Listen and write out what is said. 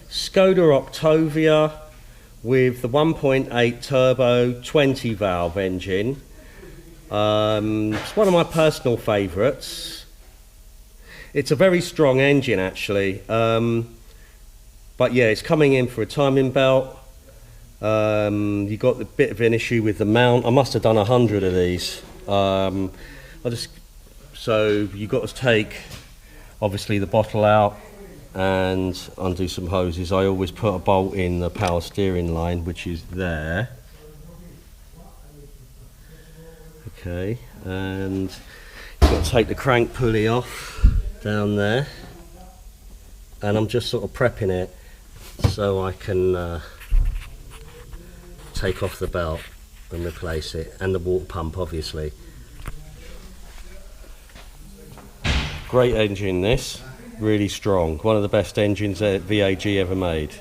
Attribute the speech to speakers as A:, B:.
A: Skoda Octovia with the 1.8 turbo 20 valve engine. It's one of my personal favourites. It's a very strong engine actually, but yeah, it's coming in for a timing belt. You got a bit of an issue with the mount. I must have done 100 of these. So you've got to take obviously the bottle out and undo some hoses. I always put a bolt in the power steering line, which is there. Okay, and you've got to take the crank pulley off down there, and I'm just sort of prepping it so I can take off the belt and replace it, and the water pump obviously. Great engine this, really strong, one of the best engines that VAG ever made.